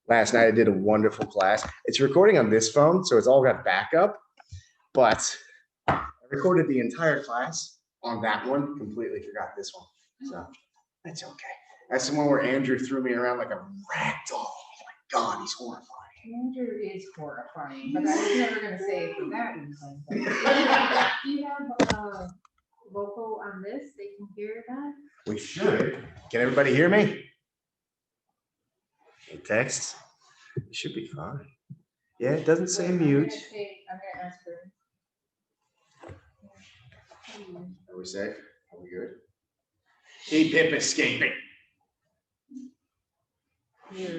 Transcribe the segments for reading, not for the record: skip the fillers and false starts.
Last night I did a wonderful class. It's recording on this phone, so it's all got backup, but I recorded the entire class on that one, completely forgot this one. So that's okay. That's the one where Andrew threw me around like a rag doll. Oh my God, he's horrifying. Andrew is horrifying, but I was never going to say it for that reason. Do you have vocal on this? They can hear that? We should. Can everybody hear me? Text. It should be fine. Yeah, it doesn't say mute. I'm going to ask her. Are we safe? Are we good? Keep hip escaping.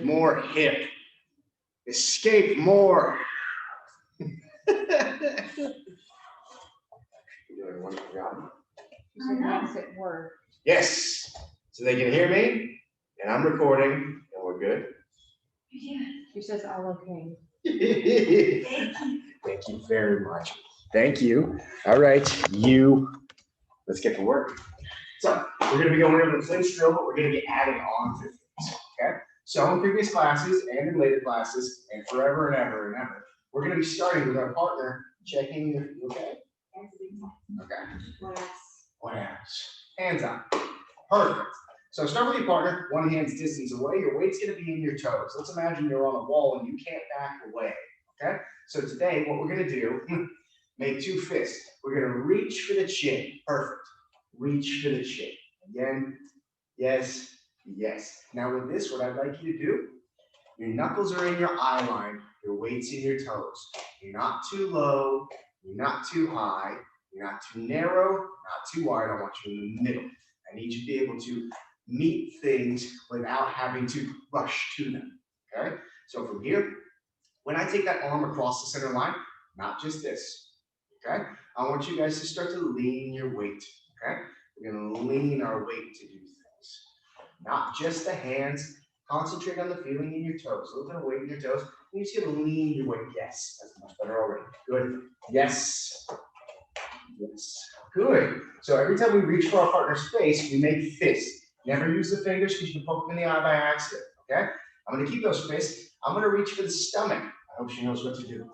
More hip. Escape more. You're doing a wonderful job. Makes it work. Yes. So they can hear me, and I'm recording, and we're good. Yeah. She says all okay. Thank you very much. Thank you. All right, let's get to work. So we're going to be going over the Flinch drill, but we're going to be adding on to things. Okay. So in previous classes and in later classes, and forever and ever and ever, we're going to be starting with our partner checking. You okay? Okay. What else? Hands up. Perfect. So start with your partner, one hand's distance away. Your weight's going to be in your toes. Let's imagine you're on a wall and you can't back away. Okay. So today, what we're going to do, make two fists. We're going to reach for the chin. Perfect. Reach for the chin. Again, yes, yes. Now with this, what I'd like you to do, your knuckles are in your eye line, your weight's in your toes. You're not too low, you're not too high, you're not too narrow, not too wide. I want you in the middle. I need you to be able to meet things without having to rush to them, okay? So from here, when I take that arm across the center line, not just this, okay? I want you guys to start to lean your weight, okay? We're gonna lean our weight to do things. Not just the hands, concentrate on the feeling in your toes. A little bit of weight in your toes, you're just gonna lean your weight. Yes, that's much better already. Good, yes. Yes, good. So every time we reach for our partner's face, we make fists. Never use the fingers because you can poke them in the eye by accident, okay? I'm gonna keep those fists. I'm gonna reach for the stomach. I hope she knows what to do.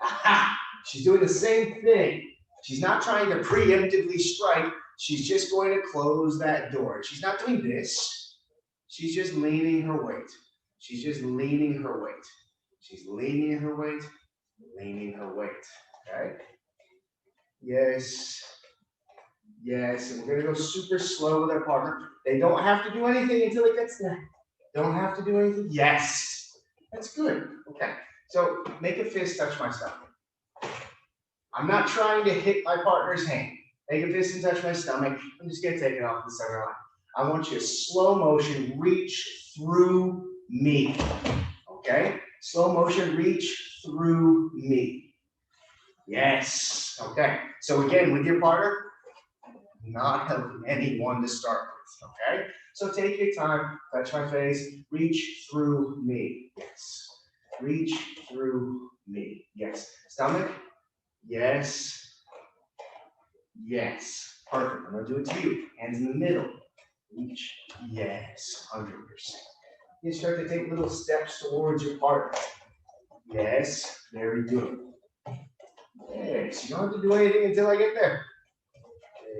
Aha! She's doing the same thing. She's not trying to preemptively strike. She's just going to close that door. She's not doing this. She's just leaning her weight. She's just leaning her weight. She's leaning her weight, leaning her weight, okay? Yes. Yes, and we're going to go super slow with our partner. They don't have to do anything until it gets there. Don't have to do anything. Yes. That's good. Okay. So make a fist touch my stomach. I'm not trying to hit my partner's hand. Make a fist and touch my stomach. I'm just going to take it off the center line. I want you to slow motion reach through me. Okay? Slow motion reach through me. Yes. Okay. So again, with your partner, not helping anyone to start with, okay? So take your time, touch my face, reach through me, yes. Reach through me, yes. Stomach, yes. Yes, perfect. I'm gonna do it to you. Hands in the middle, reach, yes, 100%. You start to take little steps towards your partner. Yes, very good. Yes, you don't have to do anything until I get there.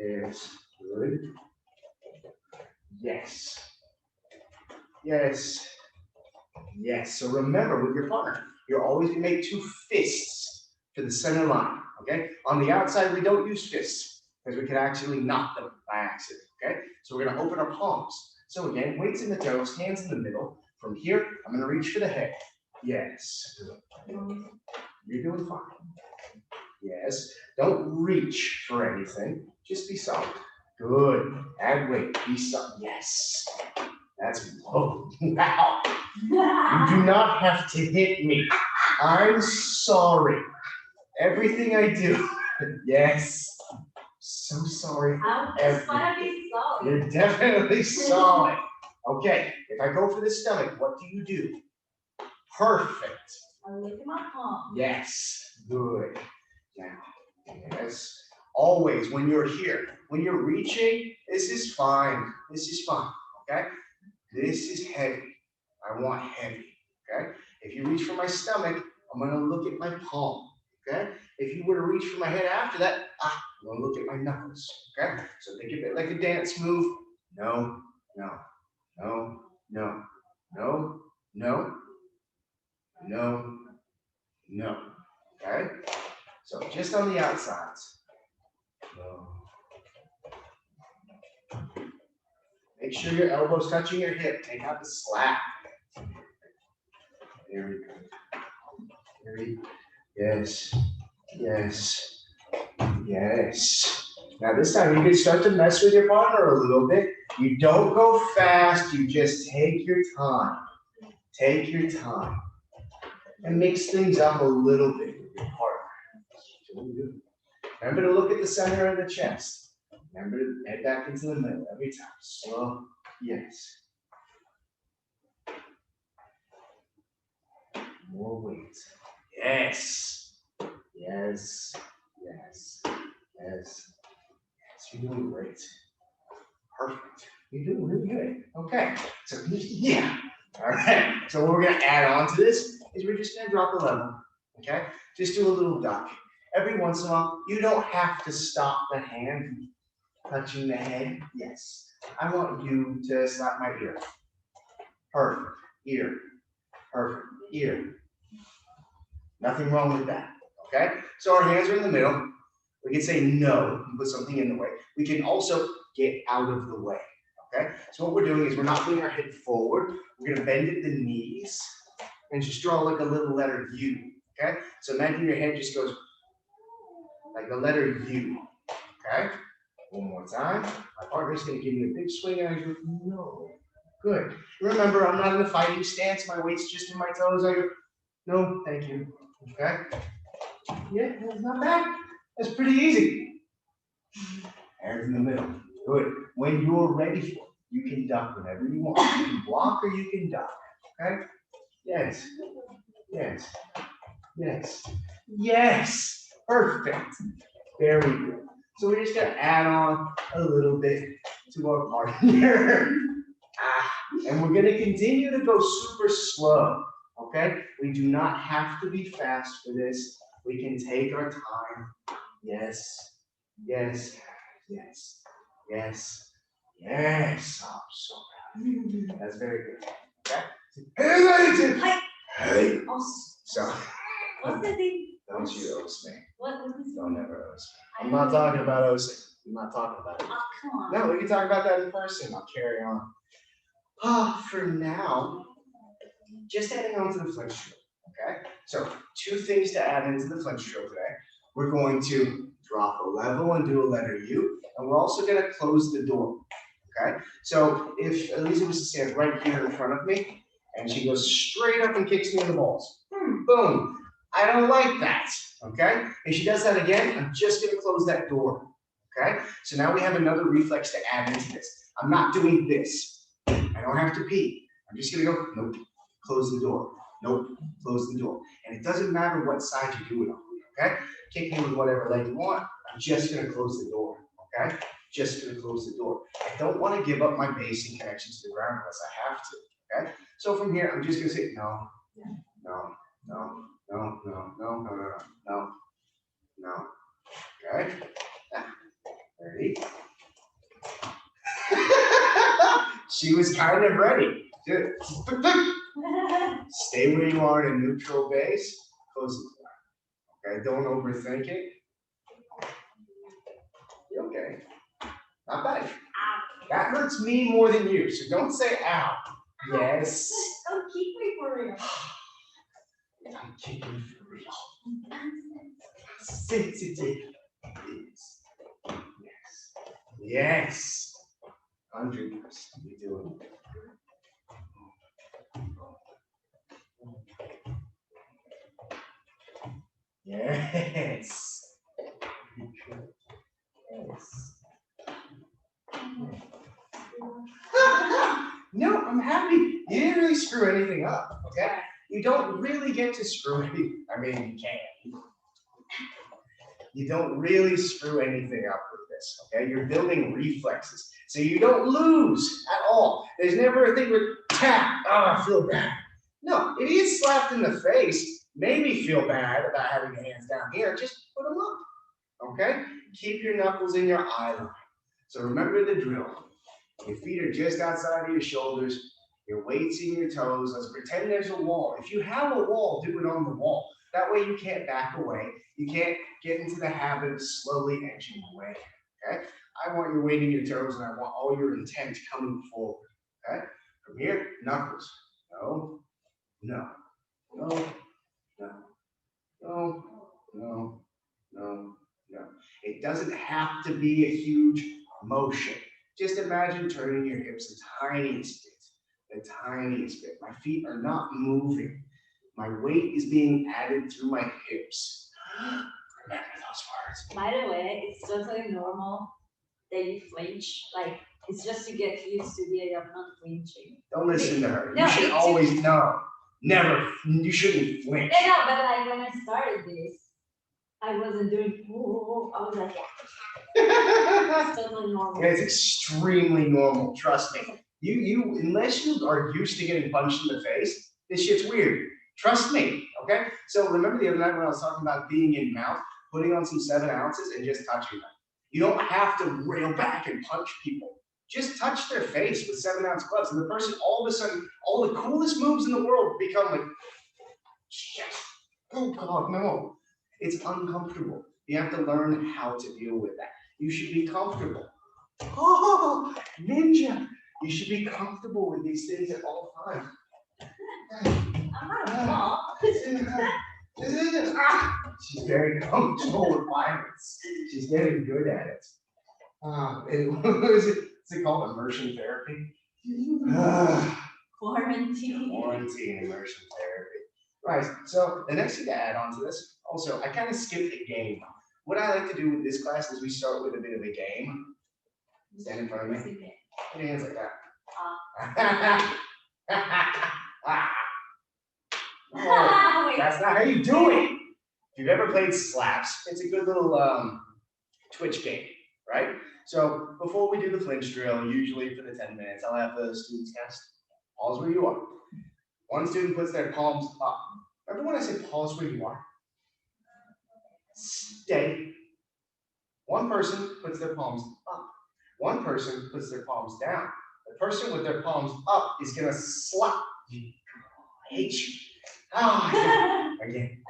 Yes, good. Yes. Yes. Yes. So remember, with your partner, you're always going to make two fists to the center line, okay? On the outside, we don't use fists because we can actually knock them by accident, okay? So we're going to open our palms. So again, weights in the toes, hands in the middle. From here, I'm going to reach for the head. Yes. You're doing fine. Yes. Don't reach for anything. Just be soft. Good. Add weight. Be soft. Yes. That's whoa. Wow. You do not have to hit me. I'm sorry. Everything I do. Yes. So sorry. I'm just want to be solid. You're definitely solid. Okay. If I go for the stomach, what do you do? Perfect. I lift my palm. Yes. Good. Now. Yes. Always when you're here, when you're reaching, this is fine. This is fine. Okay? This is heavy. I want heavy. Okay? you reach for my stomach, I'm gonna look at my palm, okay? If you were to reach for my head after that, I'm gonna look at my knuckles, okay? So think of it like a dance move. No, no, no, no, no, no, no, no, okay? So just on the outsides. No. Make sure your elbow's touching your hip. Take out the slap. There we go. There we go. Yes. Yes. Yes. Now this time you can start to mess with your partner a little bit. You don't go fast. You just take your time. Take your time. And mix things up a little bit with your partner. Remember to look at the center of the chest. Remember to head back into the middle every time. Slow. Yes. More weight. Yes. Yes. Yes. Yes. Yes. You're doing great. Perfect. You're doing really good. Okay. So yeah. All right. So what we're gonna add on to this is we're just gonna drop a level. Okay. Just do a little duck. Every once in a while, you don't have to stop the hand touching the head. Yes. I want you to slap my ear. Perfect. Ear. Perfect. Ear. Nothing wrong with that. Okay? So our hands are in the middle. We can say no and put something in the way. We can also get out of the way. Okay? So what we're doing is we're not putting our head forward. We're going to bend at the knees and just draw like a little letter U. Okay? So imagine your head just goes like the letter U. Okay? One more time. My partner's going to give you a big swing and I go, no. Good. Remember, I'm not in a fighting stance. My weight's just in my toes. I go, no, thank you. Okay? Yeah, that's not bad. That's pretty easy. Hands in the middle. Good. When you're ready for it, you can duck whenever you want. You can block or you can duck. Okay? Yes. Yes. Yes. Yes. Perfect. Very good. So we're just going to add on a little bit to our partner. And we're going to continue to go super slow. Okay? We do not have to be fast for this. We can take our time. Yes. Yes. Yes. Yes. Yes. Oh, so bad. That's very good. Okay? Hey, ladies. Hey. So. What's the thing? Don't you ose me. What was this? Don't ever ose me. I'm not talking about osing. I'm not talking about it. Oh, come on. No, we can talk about that in person. I'll carry on. For now, just adding on to the Flinch drill. Okay? So 2 things to add into the Flinch drill today. We're going to drop a level and do a letter U, and we're also going to close the door. Okay? So if Elisa was to stand right here in front of me, and she goes straight up and kicks me in the balls. Boom. I don't like that. Okay? If she does that again, I'm just going to close that door. Okay? So now we have another reflex to add into this. I'm not doing this. I don't have to pee. I'm just going to go, nope, close the door. Nope, close the door. And it doesn't matter what side you do it on. Okay? Kick me with whatever leg you want. I'm just going to close the door. Okay? Just going to close the door. I don't want to give up my base and connection to the ground unless I have to. Okay? So from here, I'm just going to say no, no, no, no, no, no, no, no, no, no. Okay? Ready? She was kind of ready. Good. Stay where you are in a neutral base. Close the door. Okay? Don't overthink it. You okay? Not bad. That hurts me more than you, so don't say ow. Yes. Don't keep me for real. I'm kicking for real. Sensitive. Yes. Yes. 100%. You're doing it. Yes. Yes. No, I'm happy. You didn't really screw anything up, okay? You don't really get to screw anything. I mean, you can. You don't really screw anything up with this, okay? You're building reflexes, so you don't lose at all. There's never a thing where tap, oh, I feel bad. No, if you get slapped in the face, maybe feel bad about having your hands down here. Just put them up. Okay? Keep your knuckles in your eye line. So remember the drill. Your feet are just outside of your shoulders. Your weight's in your toes. Let's pretend there's a wall. If you have a wall, do it on the wall. That way you can't back away. You can't get into the habit of slowly edging away. Okay? I want your weight in your toes, and I want all your intent coming forward. Okay? From here, knuckles. No, no, no, no, no, no, no, no. It doesn't have to be a huge motion. Just imagine turning your hips the tiniest bit, the tiniest bit. My feet are not moving. My weight is being added through my hips. Remember those words. By the way, it's totally normal that you flinch. Like, it's just to get used to the idea of not flinching. Don't listen to her. No, You should always know. Never. You shouldn't flinch. No, but like when I started this, I wasn't doing. I was like, yeah, it's totally normal. It's extremely normal. Trust me. You unless you are used to getting punched in the face, this shit's weird. Trust me. Okay. So remember the other night when I was talking about being in mount, putting on some 7 ounces and just touching them. You don't have to rail back and punch people. Just touch their face with 7-ounce gloves, and the person all of a sudden, all the coolest moves in the world become like, shit. Oh God, no. It's uncomfortable. You have to learn how to deal with that. You should be comfortable. Oh, ninja. You should be comfortable with these things at all times. I'm not a mom. She's very comfortable with violence. She's getting good at it. What is it? What's it called? Immersion therapy? Quarantine. Quarantine immersion therapy. Right. So the next thing to add on to this, also, I kind of skipped a game. What I like to do with this class is we start with a bit of a game. Stand in front of me. Put your hands like that. Oh, that's not how you do it. If you've ever played slaps, it's a good little twitch game, right? So before we do the flinch drill, usually for the 10 minutes, I'll have the students test. Pause where you are. One student puts their palms up. Remember when I said pause where you are? Stay. One person puts their palms up. One person puts their palms down. The person with their palms up is gonna slap you. I hate you. Ah, again.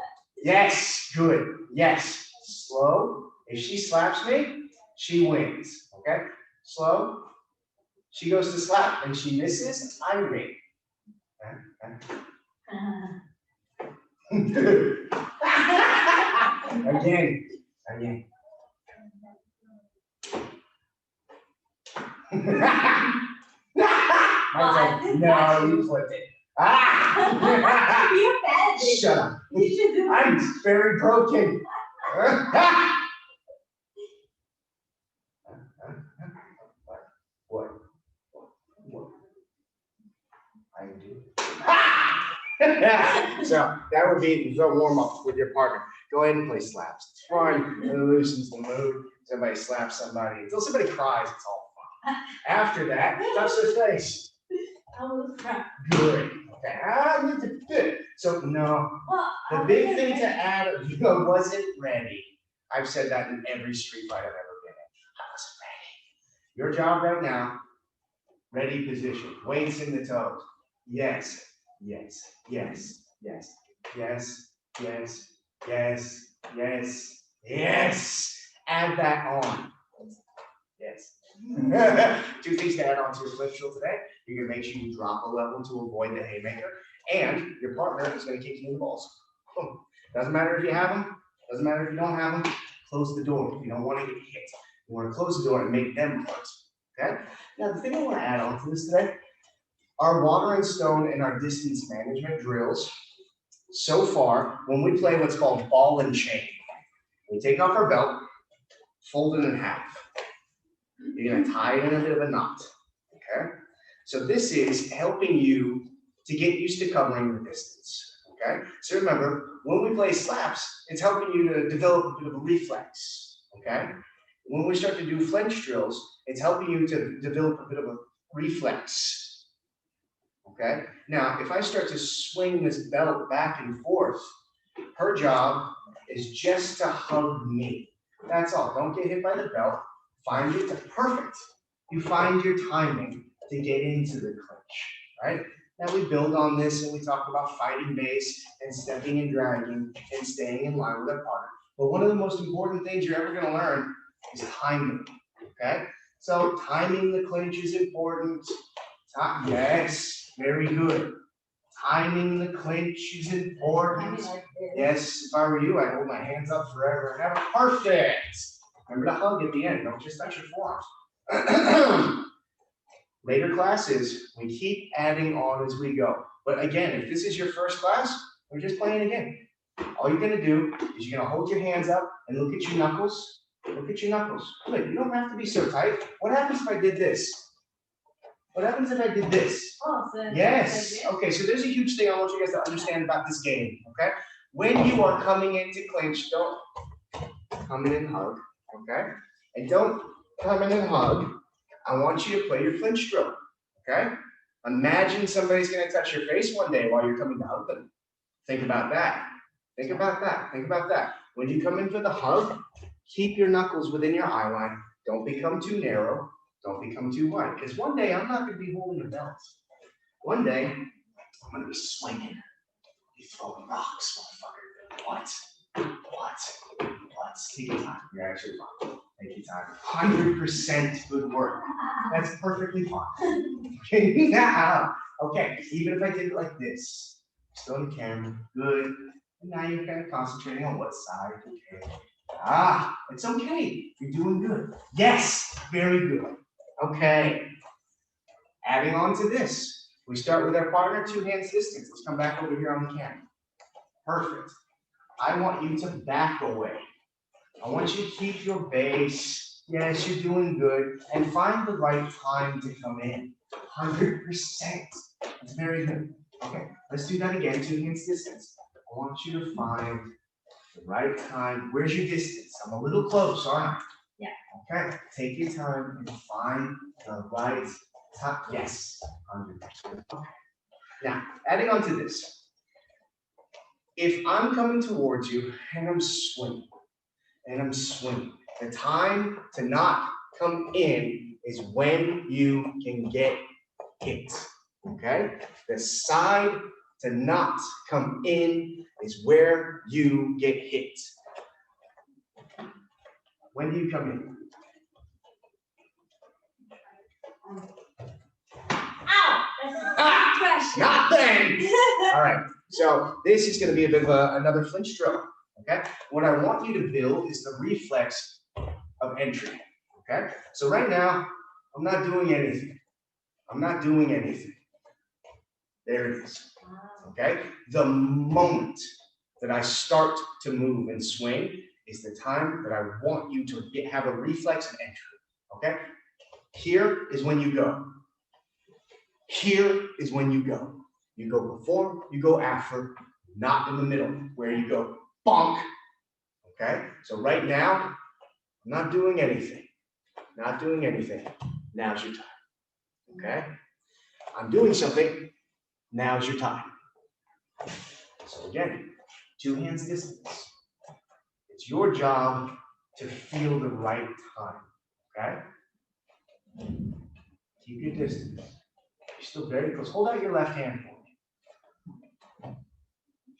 Yes, good. Yes. Slow. If she slaps me, she wins. Okay? Slow. She goes to slap and she misses, I win. Again. Again. No, you flipped it. Ah! You're bad. Shut up. You should do it. I'm very broken. What? I do. So that would be the warm up with your partner. Go ahead and play slaps. It's fun. It loosens the mood. Somebody slaps somebody. Until somebody cries, it's all fun. After that, touch their face. I was crap. Good. Okay. So no. Well, The big thing to add, wasn't ready. I've said that in every street fight I've ever been in. I wasn't ready. Your job right now, ready position. Weights in the toes. Yes, yes, yes, yes, yes, yes, yes, yes, yes. Add that on. Yes. 2 things to add on to your flip drill today. You're gonna make sure you drop a level to avoid the haymaker, and your partner is gonna kick you in the balls. Doesn't matter if you have them, doesn't matter if you don't have them, close the door. If you don't want to get hit, you want to close the door and make them close. Okay? Now, the thing I want to add on to this today, our water and stone and our distance management drills, so far, when we play what's called ball and chain, we take off our belt, fold it in half. You're going to tie it in a bit of a knot. Okay? So this is helping you to get used to covering the distance. Okay? So remember, when we play slaps, it's helping you to develop a bit of a reflex. Okay? When we start to do Flinch drills, it's helping you to develop a bit of a reflex. okay? Now, if I start to swing this belt back and forth, her job is just to hug me. That's all. Don't get hit by the belt. Find your, perfect. You find your timing to get into the clinch, right? Now we build on this and we talk about fighting base and stepping and dragging and staying in line with our partner. But one of the most important things you're ever gonna learn is timing, okay? So timing the clinch is important. Yes, very good. Timing the clinch is important. Yes, if I were you, I'd hold my hands up forever and ever. Perfect. Remember to hug at the end. Don't just touch your forearms. Later classes, we keep adding on as we go. But again, if this is your first class, we're just playing a game. All you're gonna do is you're gonna hold your hands up and look at your knuckles. Look at your knuckles. Good, you don't have to be so tight. What happens if I did this? What happens if I did this? Oh, so Yes. Okay, so there's a huge thing I want you guys to understand about this game, okay? When you are coming into clinch, don't come in and hug, okay? And don't come in and hug. I want you to play your clinch drill, okay? Imagine somebody's gonna touch your face one day while you're coming to hug them. Think about that. Think about that. Think about that. When you come in for the hug, keep your knuckles within your eye line. Don't become too narrow. Don't become too wide. Because one day I'm not gonna be holding a belt. One day I'm gonna be swinging. Be throwing rocks, motherfucker. What? Take your time. You're actually fine. Take your time. 100% good work. That's perfectly fine. Yeah. Okay, even if I did it like this, still on the camera, good. And now you're kind of concentrating on what side. Okay. It's okay. You're doing good. Yes, very good. Okay. Adding on to this, we start with our partner, 2 hands distance. Let's come back over here on the camera. Perfect. I want you to back away. I want you to keep your base. Yes, you're doing good. And find the right time to come in. 100%. That's very good. Okay, let's do that again. 2 hands distance. I want you to find the right time. Where's your distance? I'm a little close, aren't I? Yeah. Okay, take your time and find the right time. Yes, 100%. Okay. Now, adding on to this. If I'm coming towards you and I'm swinging, the time to not come in is when you can get hit, okay? The side to not come in is where you get hit. When do you come in? Ow! That's a question. Not then! All right, so this is gonna be a bit of another flinch drill, okay? What I want you to build is the reflex of entry, okay? So right now, I'm not doing anything. There it is, okay? The moment that I start to move and swing is the time that I want you to have a reflex of entry, okay? Here is when you go. Here is when you go. You go before, you go after, not in the middle, where you go bonk, okay? So right now, I'm not doing anything. Now's your time, okay? I'm doing something, now's your time. So again, 2 hands distance. It's your job to feel the right time, okay? Keep your distance. You're still very close. Hold out your left hand for me.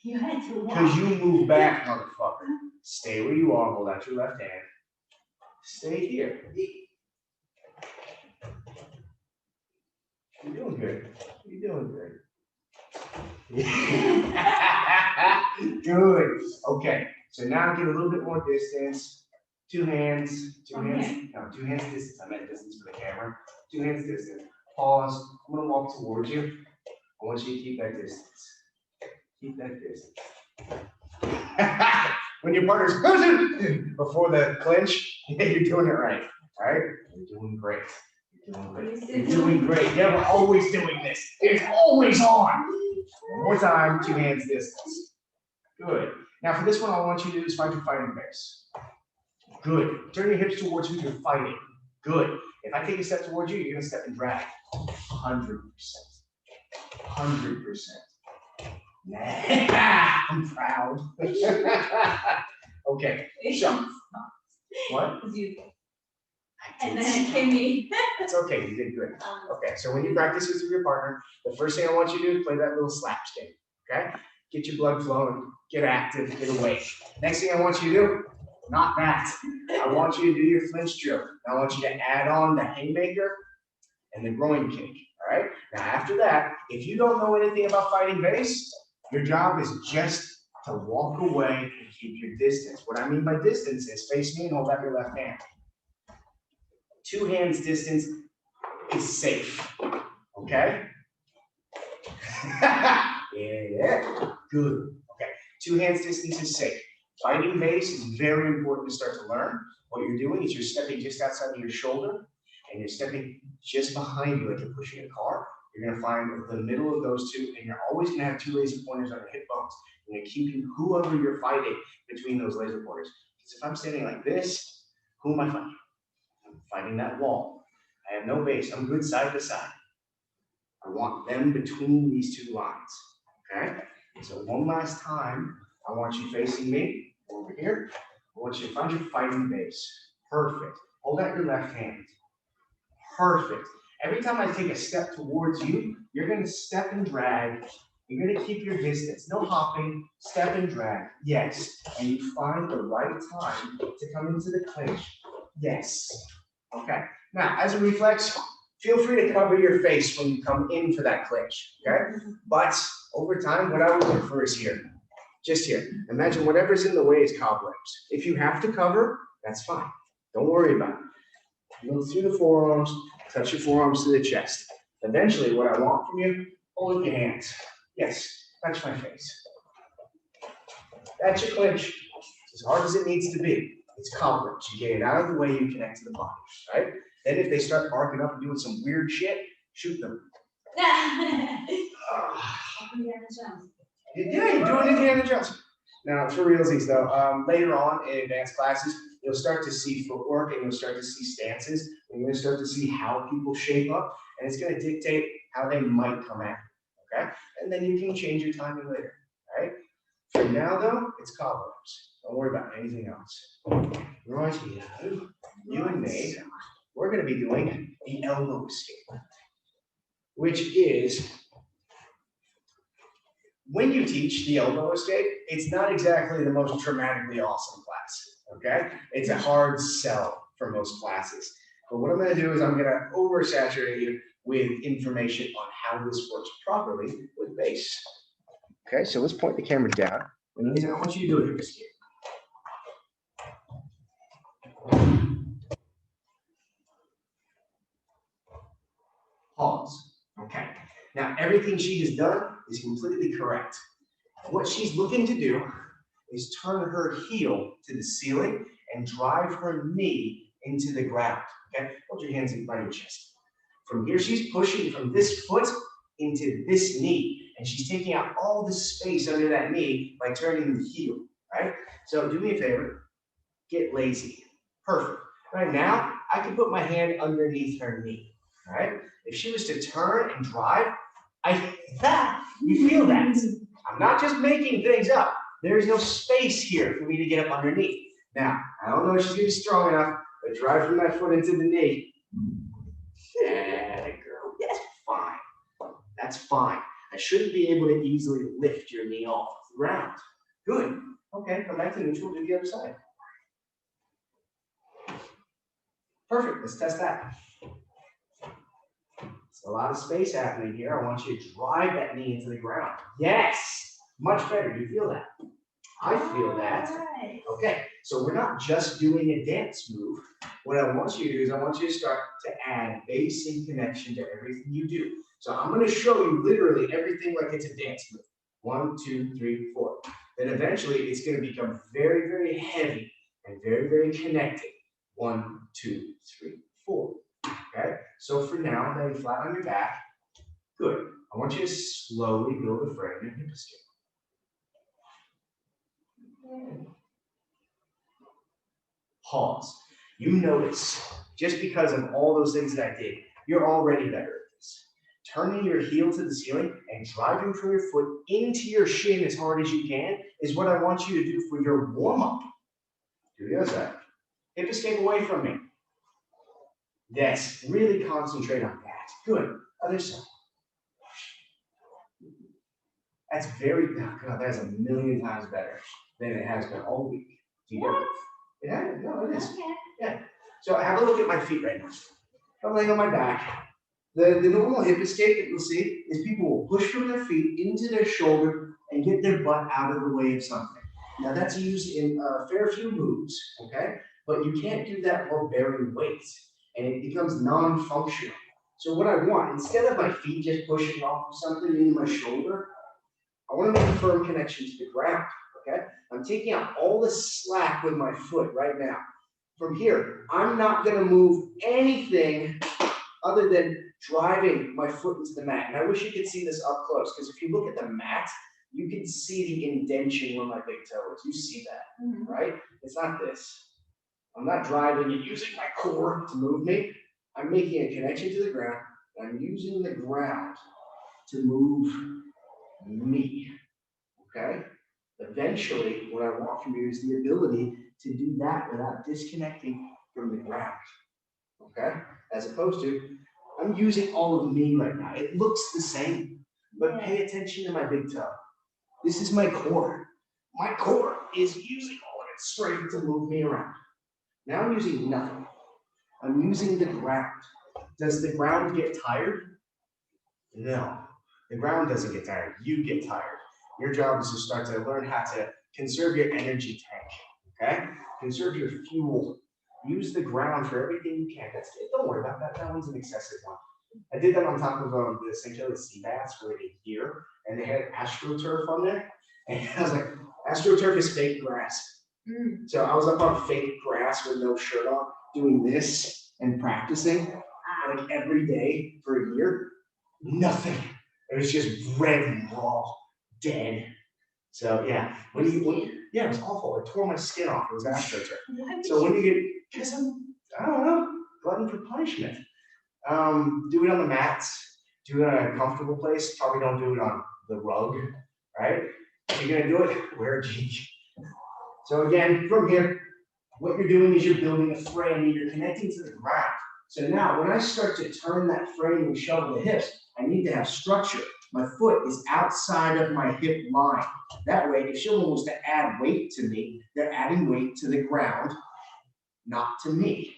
You had to walk. Because you move back, motherfucker. Stay where you are, hold out your left hand. Stay here. You're doing good. Good. Okay. So now get a little bit more distance. 2 hands. 2 hands. No, 2 hands distance. I meant distance for the camera. 2 hands distance. Pause. I'm gonna walk towards you. I want you to keep that distance. When your partner's before the clinch, yeah, you're doing it right. All right? You're doing great. You're doing great. Yeah, we're always doing this. It's always on. One more time, 2 hands distance. Good. Now for this one, all I want you to do is find your fighting base. Good. Turn your hips towards who you're fighting. Good. If I take a step towards you, you're gonna step and drag. 100%. 100%. Nah, I'm proud. Okay, so what? And then it came me. It's okay, you did good. Okay, so when you practice this with your partner, the first thing I want you to do is play that little slaps game. Okay? Get your blood flowing, get active, get awake. Next thing I want you to do, not that. I want you to do your flinch drill. I want you to add on the haymaker and the groin kick. All right? Now after that, if you don't know anything about fighting base, your job is just to walk away and keep your distance. What I mean by distance is face me and hold out your left hand. 2 hands distance is safe. Okay? Yeah, good. Okay, 2 hands distance is safe. Fighting base is very important to start to learn. What you're doing is you're stepping just outside of your shoulder and you're stepping just behind you like you're pushing a car. You're going to find the middle of those two, and you're always going to have 2 laser pointers on your hip bones. You're keeping whoever you're fighting between those laser pointers. Because if I'm standing like this, who am I fighting? I'm fighting that wall. I have no base. I'm good side to side. I want them between these 2 lines. Okay? So one last time, I want you facing me over here. I want you to find your fighting base. Perfect. Hold out your left hand. Perfect. Every time I take a step towards you, you're going to step and drag. You're going to keep your distance. No hopping, step and drag. Yes. And you find the right time to come into the clinch. Yes. Okay. Now, as a reflex, feel free to cover your face when you come in for that clinch. Okay? But over time, what I would look for is here. Just here. Imagine whatever's in the way is cobwebs. If you have to cover, that's fine. Don't worry about it. Move through the forearms, touch your forearms to the chest. Eventually, what I want from you, hold your hands. Yes, touch my face. That's your clinch. As hard as it needs to be. It's cobwebs. You get it out of the way, you connect to the body, right? Then if they start arcing up and doing some weird shit, shoot them. Yeah, you're doing Indiana Jones. Now, for realsies though, later on in advanced classes, you'll start to see footwork and you'll start to see stances. And you're going to start to see how people shape up, and it's going to dictate how they might come at you, okay? And then you can change your timing later, right? For now though, it's cobwebs. Don't worry about anything else. Right here, you and me, we're going to be doing the elbow escape, which is, when you teach the elbow escape, it's not exactly the most dramatically awesome class, okay? It's a hard sell for most classes. But what I'm going to do is I'm going to oversaturate you with information on how this works properly with base. Okay, so let's point the camera down. And I want you to do it escape. Pause. Okay. Now, everything she has done is completely correct. What she's looking to do is turn her heel to the ceiling and drive her knee into the ground. Okay? Hold your hands by your chest. From here, she's pushing from this foot into this knee, and she's taking out all the space under that knee by turning the heel. Right? So do me a favor. Get lazy. Perfect. Right now, I can put my hand underneath her knee. All right? If she was to turn and drive, you feel that. I'm not just making things up. There's no space here for me to get up underneath. Now, I don't know if she's going to be strong enough, but drive from that foot into the knee. Yeah, girl, that's fine. That's fine. I shouldn't be able to easily lift your knee off the ground. Good. Okay, come back to neutral, do the other side. Perfect, let's test that. There's a lot of space happening here. I want you to drive that knee into the ground. Yes, much better. You feel that? I feel that. Okay, so we're not just doing a dance move. What I want you to do is I want you to start to add base and connection to everything you do. So I'm going to show you literally everything like it's a dance move. 1, 2, 3, 4. Then eventually it's going to become very, very heavy and very, very connected. 1, 2, 3, 4. Okay, so for now, lay flat on your back. Good. I want you to slowly build a frame and hip escape. Pause. You notice, just because of all those things that I did, you're already better at this. turning your heel to the ceiling and driving from your foot into your shin as hard as you can is what I want you to do for your warm-up. Do the other side. Hip escape away from me. Yes, really concentrate on that. Good. Other side. That's very, oh God, that's a million times better than it has been all week. Do you get it? Yeah, no, it is. Okay. Yeah. So have a look at my feet right now. I'm laying on my back. The normal hip escape that you'll see is people will push from their feet into their shoulder and get their butt out of the way of something. Now that's used in a fair few moves, okay? But you can't do that while bearing weight, and it becomes non-functional. So what I want, instead of my feet just pushing off of something into my shoulder, I want to make a firm connection to the ground, okay? I'm taking out all the slack with my foot right now. From here, I'm not going to move anything other than driving my foot into the mat. And I wish you could see this up close, because if you look at the mat, you can see the indention where my big toe is. You see that, right? It's not this. I'm not driving and using my core to move me. I'm making a connection to the ground, and I'm using the ground to move me, okay? Eventually, what I want from you is the ability to do that without disconnecting from the ground, okay? As opposed to, I'm using all of me right now. It looks the same, but pay attention to my big toe. This is my core. My core is using all of its strength to move me around. Now I'm using nothing. I'm using the ground. Does the ground get tired? No, the ground doesn't get tired. You get tired. Your job is to start to learn how to conserve your energy tank, okay? Conserve your fuel. Use the ground for everything you can. That's it. Don't worry about that. That one's an excessive one. I did that on top of the St. Joe's sea bass for a year, and they had AstroTurf on there. And I was like, AstroTurf is fake grass. So I was up on fake grass with no shirt on, doing this and practicing like every day for a year. Nothing. It was just red and raw, dead. So yeah, yeah, it was awful. It tore my skin off. It was AstroTurf. So when you get, because I don't know, glutton for punishment. Do it on the mats. Do it in a comfortable place. Probably don't do it on the rug, right? If you're gonna do it, wear a jean. So again, from here, what you're doing is you're building a frame and you're connecting to the ground. So now when I start to turn that frame and shove the hips, I need to have structure. My foot is outside of my hip line. That way, if someone was to add weight to me, they're adding weight to the ground, not to me.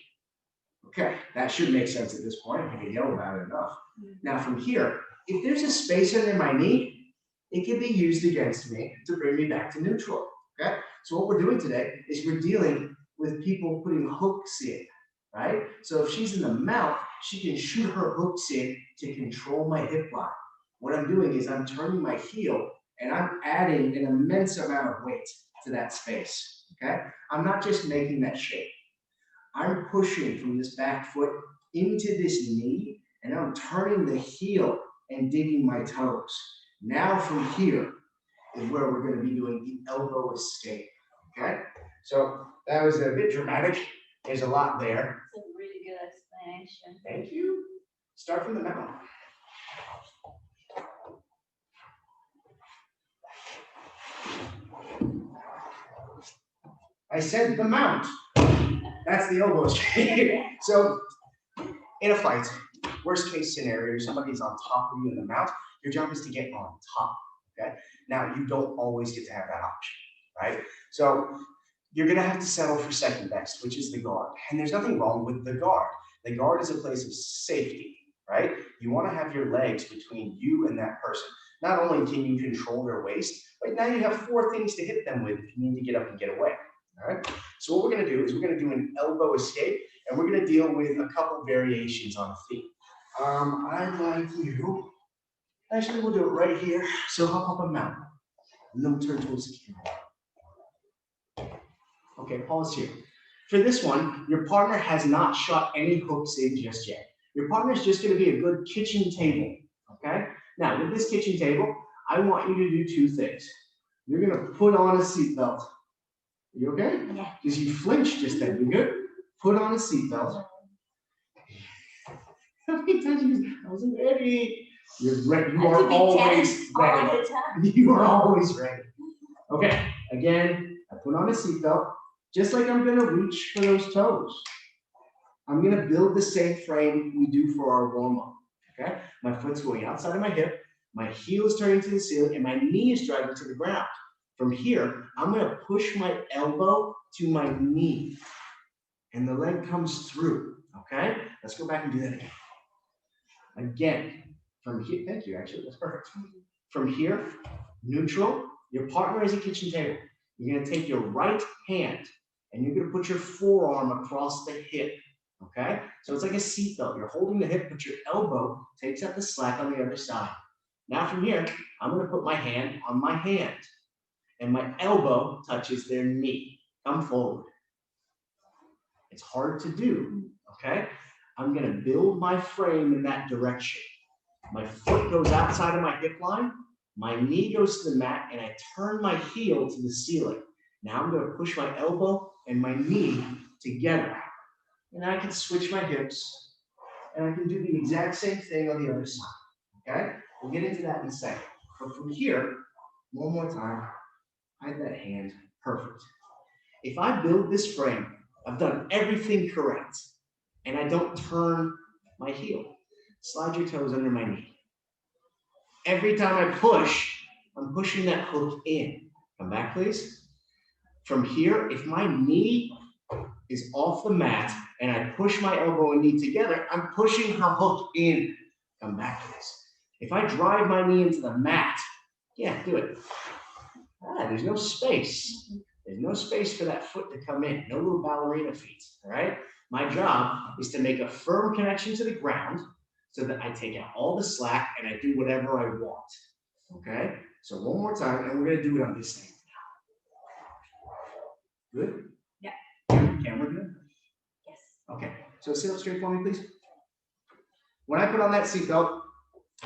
Okay, that should make sense at this point. I can yell about it enough. Now from here, if there's a space under my knee, it can be used against me to bring me back to neutral. Okay, so what we're doing today is we're dealing with people putting hooks in, right? So if she's in the mount, she can shoot her hooks in to control my hip line. What I'm doing is I'm turning my heel and I'm adding an immense amount of weight to that space, okay? I'm not just making that shape. I'm pushing from this back foot into this knee, and I'm turning the heel and digging my toes. Now from here is where we're going to be doing the elbow escape, okay? So that was a bit dramatic. There's a lot there. It's a really good explanation. Thank you. Start from the mount. I said the mount. That's the elbow escape. So in a fight, worst case scenario, somebody's on top of you in the mount, your job is to get on top, okay? Now, you don't always get to have that option, right? So you're gonna have to settle for second best, which is the guard. And there's nothing wrong with the guard. The guard is a place of safety, right? You wanna have your legs between you and that person. Not only can you control their waist, but now you have 4 things to hit them with if you need to get up and get away. All right, so what we're going to do is we're going to do an elbow escape, and we're going to deal with a couple variations on the feet. I'd like you, actually we'll do it right here, so hop up a mountain, and then we'll turn towards the camera. Okay, pause here. For this one, your partner has not shot any hooks in just yet. Your partner is just going to be a good kitchen table, okay? Now, with this kitchen table, I want you to do 2 things. You're going to put on a seatbelt. You okay? Yeah. Because you flinched just then. You good? Put on a seatbelt. How many times you I wasn't ready. You're ready. You I are could be always tense all ready. the time. You are always ready. Okay, again, I put on a seatbelt, just like I'm gonna reach for those toes. I'm gonna build the same frame we do for our warm-up, okay? My foot's going outside of my hip, my heel is turning to the ceiling, and my knee is driving to the ground. From here, I'm gonna push my elbow to my knee, and the leg comes through, okay? Let's go back and do that again. Again, from here, thank you, actually, that's perfect. From here, neutral, your partner is a kitchen table. You're gonna take your right hand, and you're gonna put your forearm across the hip, okay? So it's like a seatbelt. You're holding the hip, but your elbow takes up the slack on the other side. Now from here, I'm gonna put my hand on my hand, and my elbow touches their knee. Come forward. It's hard to do, okay? I'm gonna build my frame in that direction. My foot goes outside of my hip line, my knee goes to the mat, and I turn my heel to the ceiling. Now I'm gonna push my elbow and my knee together. And I can switch my hips, and I can do the exact same thing on the other side, okay? We'll get into that in a second. But from here, one more time, I have that hand, perfect. If I build this frame, I've done everything correct, and I don't turn my heel. Slide your toes under my knee. Every time I push, I'm pushing that hook in. Come back, please. From here, if my knee is off the mat and I push my elbow and knee together, I'm pushing her hook in. Come back, please. If I drive my knee into the mat, yeah, do it. There's no space. There's no space for that foot to come in. No little ballerina feet, all right? My job is to make a firm connection to the ground so that I take out all the slack and I do whatever I want, okay? So one more time, and we're gonna do it on this thing. Good? Yeah. Camera good? Yes. Okay, so sit up straight for me, please. When I put on that seatbelt,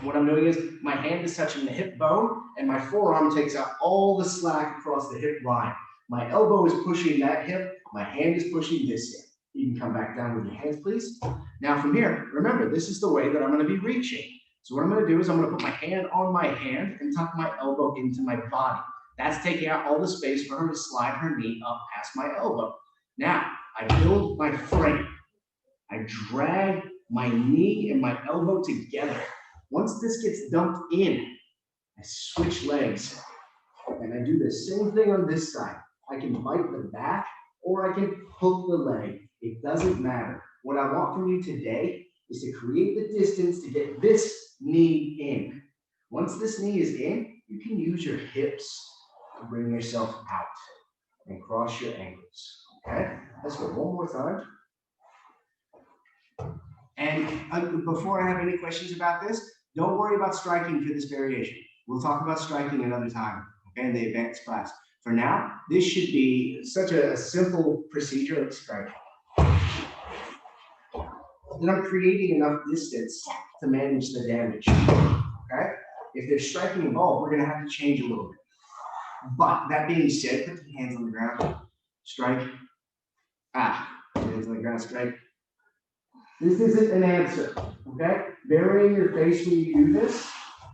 what I'm doing is my hand is touching the hip bone and my forearm takes out all the slack across the hip line. My elbow is pushing that hip, my hand is pushing this hip. You can come back down with your hands, please. Now from here, remember, this is the way that I'm gonna be reaching. So what I'm gonna do is I'm gonna put my hand on my hand and tuck my elbow into my body. That's taking out all the space for her to slide her knee up past my elbow. Now, I build my frame. I drag my knee and my elbow together. Once this gets dumped in, I switch legs. And I do the same thing on this side. I can bite the back or I can hook the leg. It doesn't matter. What I want from you today is to create the distance to get this knee in. Once this knee is in, you can use your hips to bring yourself out and cross your ankles. Okay? Let's go one more time. And before I have any questions about this, don't worry about striking for this variation. We'll talk about striking another time, okay, in the advanced class. For now, this should be such a simple procedure of striking. Then I'm creating enough distance to manage the damage, okay? If there's striking involved, we're gonna have to change a little bit. But that being said, put your hands on the ground, strike, hands on the ground, strike. This isn't an answer, okay? Burying your face when you do this,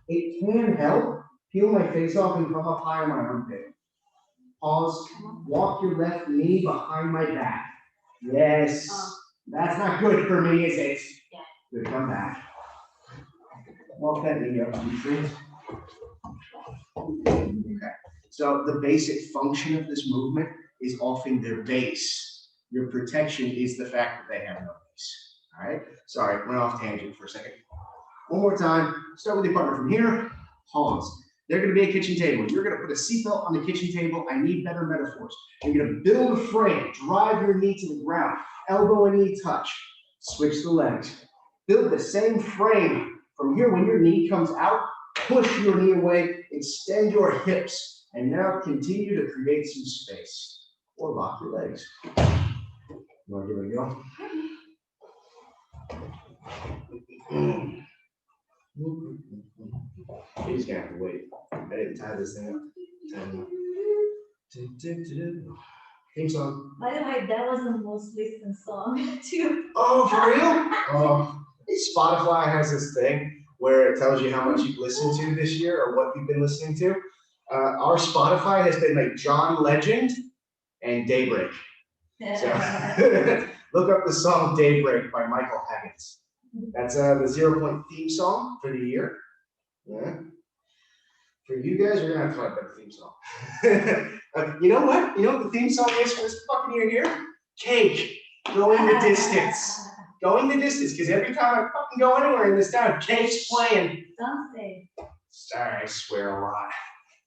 it can help peel my face off and come up high on my armpit. Pause, walk your left knee behind my back. Yes, that's not good for me, is it? Yeah. Good, come back. Walk that knee up, please. Okay, so the basic function of this movement is often their base. Your protection is the fact that they have no base. All right, sorry, went off tangent for a second. One more time, start with your partner from here, pause. They're gonna be a kitchen table. You're gonna put a seatbelt on the kitchen table. I need better metaphors. You're gonna build a frame, drive your knee to the ground, elbow and knee touch, switch the legs. Build the same frame from here. When your knee comes out, push your knee away, extend your hips, and now continue to create some space. Or lock your legs. You wanna give it a go? You're just gonna have to wait. I didn't tie this thing up. Theme song. By the way, that was the most listened song too. Oh, for real? Oh, Spotify has this thing where it tells you how much you've listened to this year or what you've been listening to. Our Spotify has been like John Legend and Daybreak. So look up the song Daybreak by Michael Haggins. That's the 0 Point theme song for the year. Yeah. For you guys, we're gonna have to talk about the theme song. You know what? You know what the theme song is for this fucking year here? Cake. Going the distance. Going the distance, because every time I fucking go anywhere in this town, Cake's playing. Something. Sorry, I swear a lot.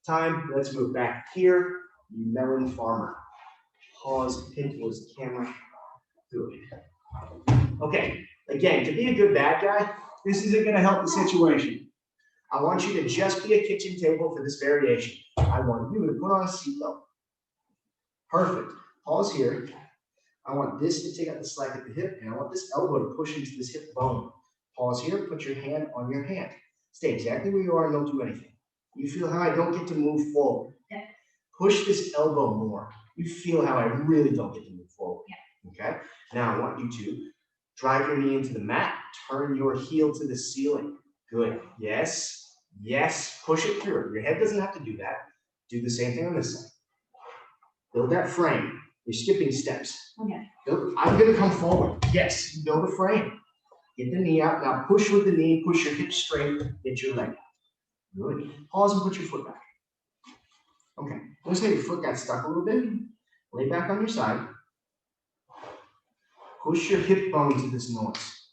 Time, let's move back here. You melon farmer. Pause, pin towards the camera. Good. Okay, again, to be a good bad guy, this isn't gonna help the situation. I want you to just be a kitchen table for this variation. I want you to put on a seatbelt. Perfect. Pause here. I want this to take out the slack at the hip, and I want this elbow to push into this hip bone. Pause here, put your hand on your hand. Stay exactly where you are and don't do anything. You feel how I don't get to move forward. Yeah. Push this elbow more. You feel how I really don't get to move forward. Yeah. Okay? Now I want you to drive your knee into the mat, turn your heel to the ceiling. Good. Yes. Yes. Push it through. Your head doesn't have to do that. Do the same thing on this side. Build that frame. You're skipping steps. Okay. I'm going to come forward. Yes, build a frame. Get the knee out. Now push with the knee, push your hip straight, get your leg out. Good. Pause and put your foot back. Okay. Notice how your foot got stuck a little bit. Lay back on your side. Push your hip bone to this noise.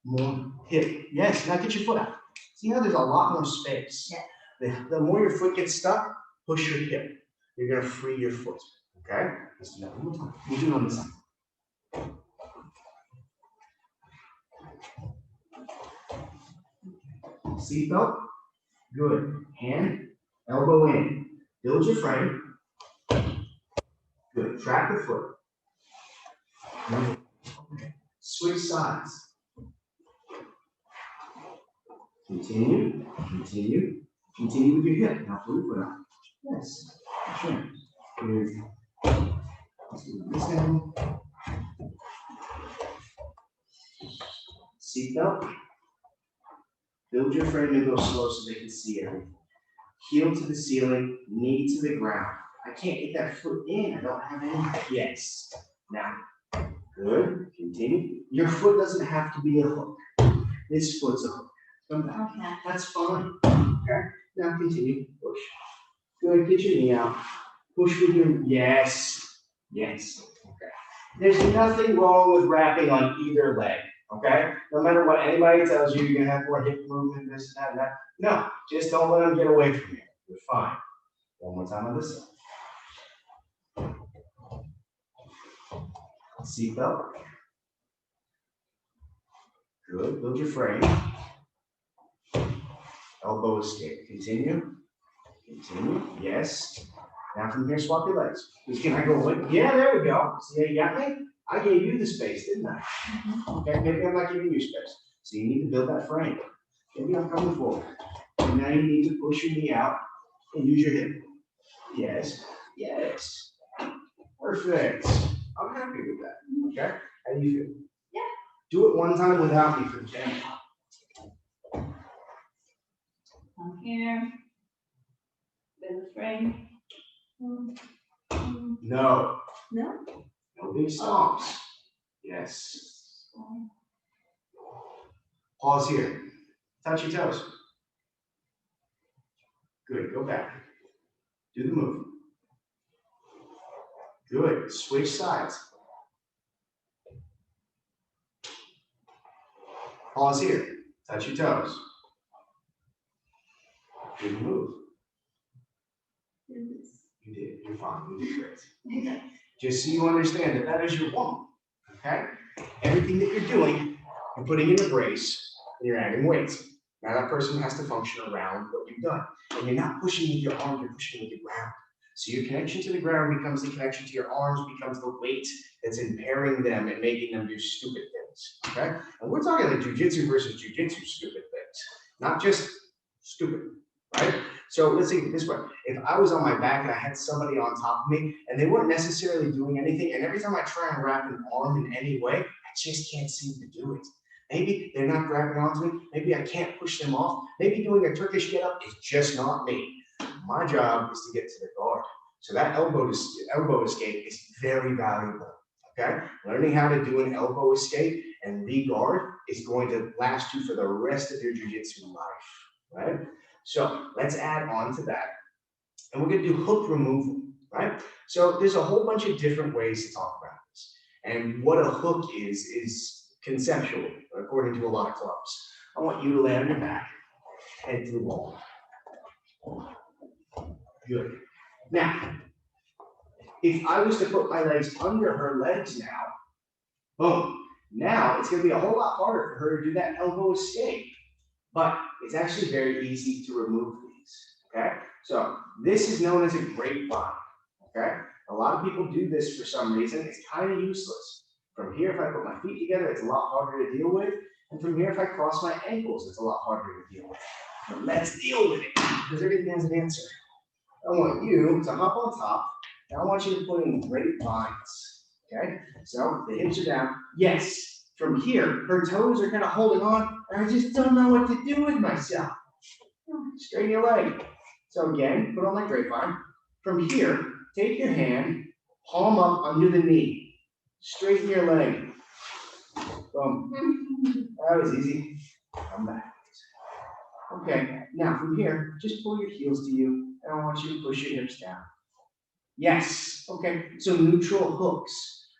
More hip. Yes, now get your foot out. See how there's a lot more space. Yeah. The more your foot gets stuck, push your hip. You're going to free your foot. Okay? Let's do that one more time. You do it on this side. Seatbelt. Good. Hand, elbow in. Build your frame. Good. Track the foot. Good. Okay. Switch sides. Continue. Continue. Continue with your hip. Now pull your foot out. Yes. Sure. Good. Let's do this now. Seatbelt. Build your frame and go slow so they can see everything. Heel to the ceiling, knee to the ground. I can't get that foot in. I don't have any. Yes. Now, good. Continue. Your foot doesn't have to be a hook. This foot's a hook. Okay. That's fine. Okay. Now continue. Push. Good. Get your knee out. Push with your. Yes. Yes. Okay. There's nothing wrong with wrapping on either leg. Okay? No matter what anybody tells you, you're going to have more hip movement, this, that, and that. No, just don't let them get away from you. You're fine. One more time on this side. Seatbelt. Good. Build your frame. Elbow escape. Continue. Continue. Yes. Now from here, swap your legs. Can I go away? Yeah, there we go. See how you got me? I gave you the space, didn't I? Okay, maybe I'm not giving you space. So you need to build that frame. Maybe I'm coming forward. And now you need to push your knee out and use your hip. Yes. Yes. Perfect. I'm happy with that. Okay? How do you feel? Yeah. Do it one time without me for the camera. I'm here. Build a frame. No. No? No big stomps. Yes. Pause here. Touch your toes. Good. Go back. Do the move. Good. Switch sides. Pause here. Touch your toes. Do the move. You did. You're fine. You did great. Just so you understand that that is your woman. Okay? Everything that you're doing, you're putting in a brace and you're adding weights. Now that person has to function around what you've done. And you're not pushing with your arm, you're pushing with your ground. So your connection to the ground becomes the connection to your arms, becomes the weight that's impairing them and making them do stupid things. Okay? And we're talking like jujitsu versus jujitsu stupid things, not just stupid, right? So let's think this way. If I was on my back and I had somebody on top of me and they weren't necessarily doing anything, and every time I try and wrap an arm in any way, I just can't seem to do it. Maybe they're not grabbing onto me. Maybe I can't push them off. Maybe doing a Turkish get-up is just not me. My job is to get to the guard. So that elbow escape is very valuable, okay? Learning how to do an elbow escape and re-guard is going to last you for the rest of your jiu-jitsu life, right? So let's add on to that. And we're gonna do hook removal, right? So there's a whole bunch of different ways to talk about this. And what a hook is conceptually, according to a lot of clubs. I want you to lay on your back, head to the wall. Good. Now, if I was to put my legs under her legs now, boom, now it's going to be a whole lot harder for her to do that elbow escape. But it's actually very easy to remove these, okay? So this is known as a grapevine, okay? A lot of people do this for some reason. It's kind of useless. From here, if I put my feet together, it's a lot harder to deal with. And from here, if I cross my ankles, it's a lot harder to deal with. But let's deal with it, because everything has an answer. I want you to hop on top, and I want you to put in grapevines, okay? So the hips are down. Yes, from here, her toes are kind of holding on, and I just don't know what to do with myself. Straighten your leg. So again, put on that grapevine. From here, take your hand, palm up under the knee. Straighten your leg. Boom. That was easy. Come back. Okay, now from here, just pull your heels to you, and I want you to push your hips down. Yes, okay, so neutral hooks.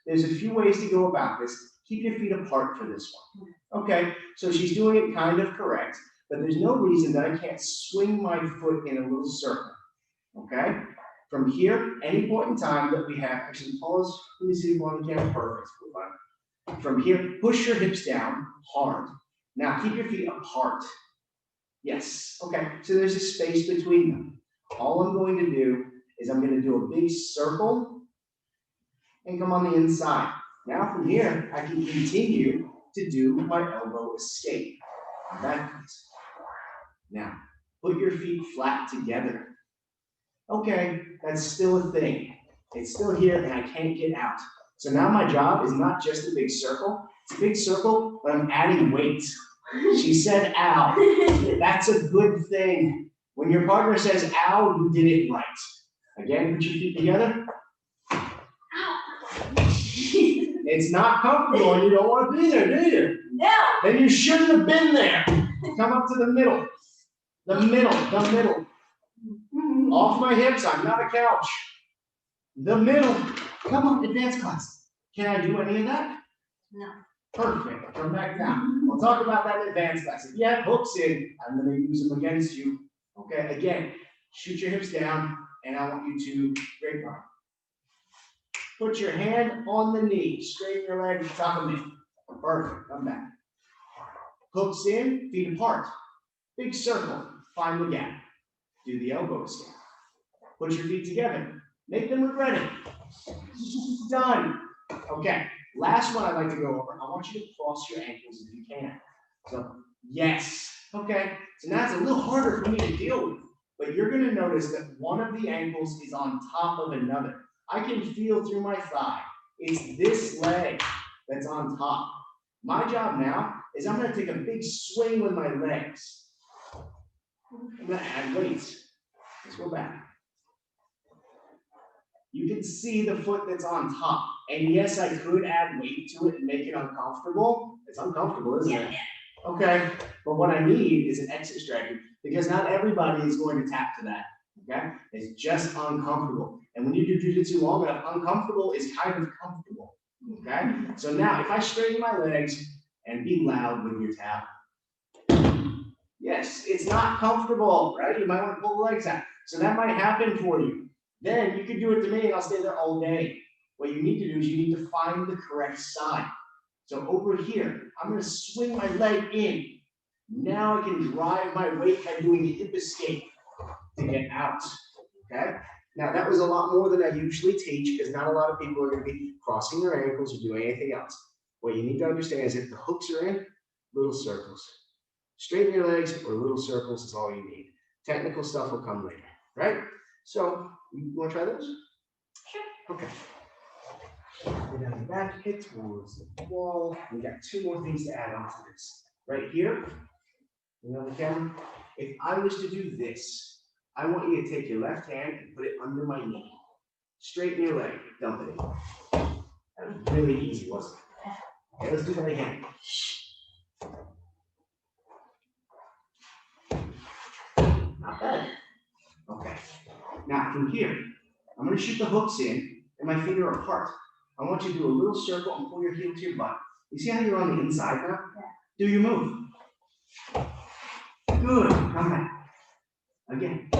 There's a few ways to go about this. Keep your feet apart for this one. Okay, so she's doing it kind of correct, but there's no reason that I can't swing my foot in a little circle. Okay, from here, any point in time that we have, actually pause, let me see one again, perfect. From here, push your hips down hard. Now keep your feet apart. Yes, okay, so there's a space between them. All I'm going to do is I'm going to do a big circle and come on the inside. Now from here, I can continue to do my elbow escape. Back. Now, put your feet flat together. Okay, that's still a thing. It's still here and I can't get out. So now my job is not just a big circle. It's a big circle, but I'm adding weight. She said, ow. That's a good thing. When your partner says, ow, you did it right. Again, put your feet together. It's not comfortable and you don't want to be there, do you? No. Then you shouldn't have been there. Come up to the middle. The middle. Off my hips, I'm not a couch. The middle. Come on, advanced class. Can I do any of that? No. Perfect. Come back down. We'll talk about that in advanced class. If you have hooks in, I'm going to use them against you. Okay, again, shoot your hips down, and I want you to grapevine. Put your hand on the knee, straighten your leg, top of me. Perfect. Come back. Hooks in, feet apart. Big circle. Find the gap. Do the elbow escape. Put your feet together. Make them regret it. Done. Okay. Last one I'd like to go over. I want you to cross your ankles if you can. So, yes. Okay. So now it's a little harder for me to deal with. But you're going to notice that one of the ankles is on top of another. I can feel through my thigh. It's this leg that's on top. My job now is I'm going to take a big swing with my legs. I'm going to add weight. Let's go back. You can see the foot that's on top. And yes, I could add weight to it and make it uncomfortable. It's uncomfortable, isn't it? Okay. But what I need is an exit strategy because not everybody is going to tap to that. Okay? It's just uncomfortable. And when you do jiu-jitsu long enough, uncomfortable is kind of comfortable. Okay? So now if I straighten my legs and be loud when you tap, yes, it's not comfortable, right? You might want to pull the legs out. So that might happen for you. Then you can do it to me and I'll stay there all day. What you need to do is you need to find the correct side. So over here, I'm going to swing my leg in. Now I can drive my weight by doing a hip escape to get out. Okay? Now that was a lot more than I usually teach because not a lot of people are going to be crossing their ankles or doing anything else. What you need to understand is if the hooks are in, little circles. Straighten your legs or little circles is all you need. Technical stuff will come later, right? So, you want to try those? Sure. Okay. Get down the back, hip towards the wall. We got 2 more things to add on to this. Right here, you know the camera? If I was to do this, I want you to take your left hand and put it under my knee. Straighten your leg, dump it in. That was really easy, wasn't it? Okay, let's do that again. Not bad. Okay. Now from here, I'm going to shoot the hooks in, and my feet are apart. I want you to do a little circle and pull your heel to your butt. You see how you're on the inside now? Yeah. Do your move. Good. Come back. Again.